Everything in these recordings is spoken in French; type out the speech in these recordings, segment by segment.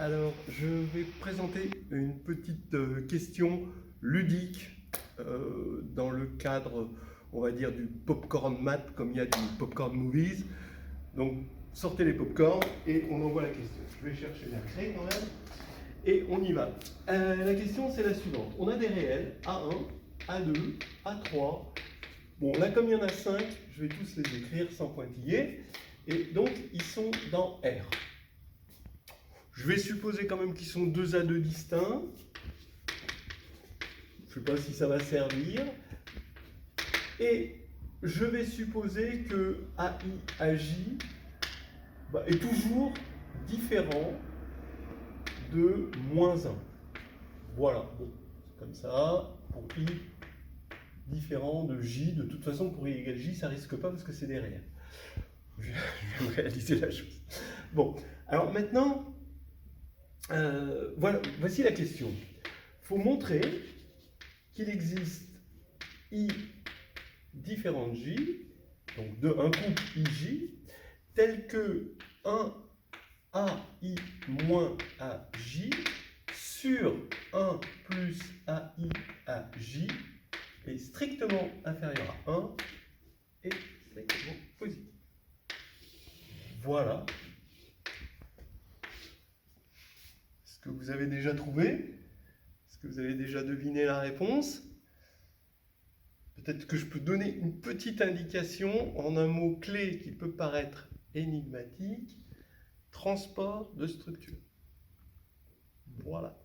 Alors, je vais présenter une petite question ludique dans le cadre, on va dire, du popcorn math, comme il y a du popcorn movies. Donc, sortez les popcorns et on envoie la question. Je vais chercher la craie quand même et on y va. La question, c'est la suivante. On a des réels A1, A2, A3. Bon, là, comme il y en a 5, je vais tous les écrire sans pointiller. Et donc, ils sont dans R. Je vais supposer quand même qu'ils sont 2 A2 distincts. Je ne sais pas si ça va servir. Et je vais supposer que AI, AJ est toujours différent de moins 1. Voilà, bon, c'est comme ça. Pour I, différent de J. De toute façon, pour I égale J, ça ne risque pas parce que c'est des réels. Je vais réaliser la chose. Bon, alors maintenant, voilà, voici la question. Il faut montrer qu'il existe I différent de J, donc de un couple IJ, tel que 1 AI moins AJ sur 1 plus AI AJ est strictement inférieur à 1 et strictement positif. Voilà. Est-ce que vous avez déjà trouvé? Est-ce que vous avez déjà deviné la réponse? Peut-être que je peux donner une petite indication en un mot clé qui peut paraître énigmatique. Transport de structure. Voilà.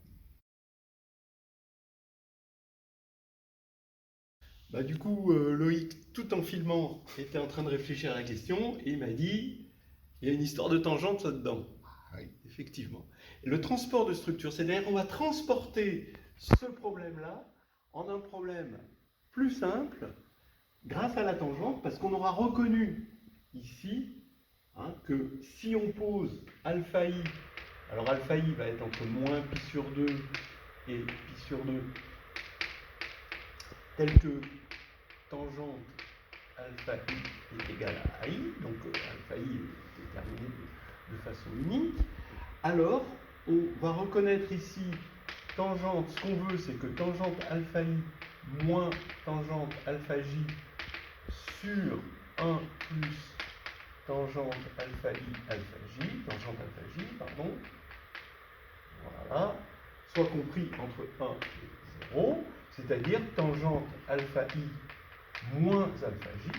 Du coup, Loïc, tout en filmant, était en train de réfléchir à la question et il m'a dit, il y a une histoire de tangente là-dedans. Oui, effectivement. Et le transport de structure, c'est-à-dire qu'on va transporter ce problème-là en un problème plus simple grâce à la tangente, parce qu'on aura reconnu ici que si on pose alpha i, alors alpha i va être entre moins pi sur 2 et pi sur 2, tel que tangente alpha i est égal à i, donc alpha i est déterminé de façon unique, alors on va reconnaître ici tangente, ce qu'on veut, c'est que tangente alpha i moins tangente alpha j sur 1 plus tangente alpha i alpha j, tangente alpha j, pardon, voilà, soit compris entre 1 et 0, c'est-à-dire tangente alpha i moins alpha j,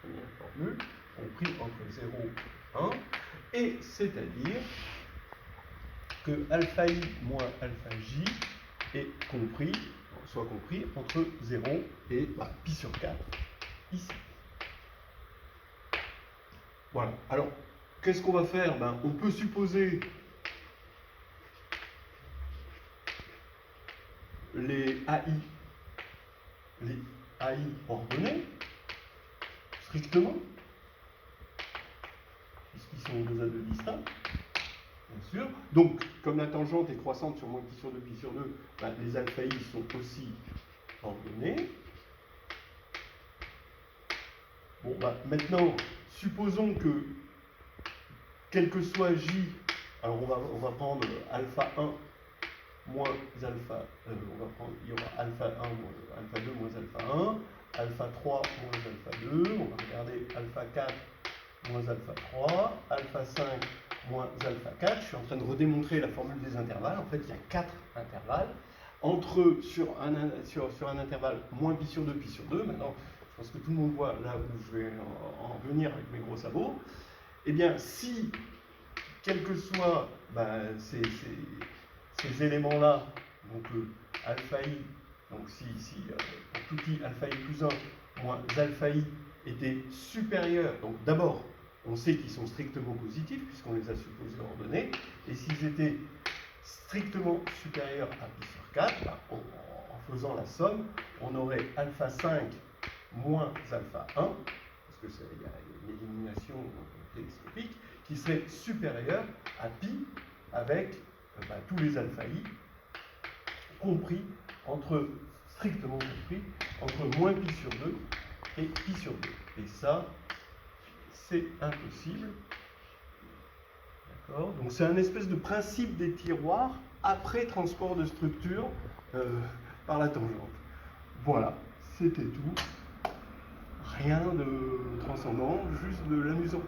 première formule, compris entre 0 et 1, et c'est-à-dire que alpha i moins alpha j est compris, soit compris entre 0 et pi sur 4, ici. Voilà. Alors, qu'est-ce qu'on va faire? On peut supposer les AI ordonnés, strictement, puisqu'ils sont 2 A2 distincts, bien sûr. Donc, comme la tangente est croissante sur moins pi sur 2, pi sur 2, les alpha i sont aussi ordonnés. Bon, maintenant, supposons que, quel que soit J, alors on va prendre alpha 1 moins alpha, il y aura alpha 1 moins alpha 2 moins alpha 1, alpha 3 moins alpha 2, on va regarder alpha 4 moins alpha 3, alpha 5 moins alpha 4, je suis en train de redémontrer la formule des intervalles, en fait il y a 4 intervalles, sur un intervalle moins pi sur 2, pi sur 2, maintenant je pense que tout le monde voit là où je vais en venir avec mes gros sabots, eh bien si, quel que soit ces éléments-là, donc alpha i, donc si pour tout i alpha i plus 1 moins alpha i était supérieur, donc d'abord on sait qu'ils sont strictement positifs puisqu'on les a supposés ordonnés, et s'ils étaient strictement supérieurs à pi sur 4, en faisant la somme, on aurait alpha 5 moins alpha 1, parce que il y a une élimination télescopique, qui serait supérieure à pi avec tous les alpha i compris strictement compris entre moins pi sur 2 et pi sur 2. Et ça, c'est impossible. Donc c'est un espèce de principe des tiroirs après transport de structure par la tangente. Voilà, c'était tout. Rien de transcendant, juste de l'amusant.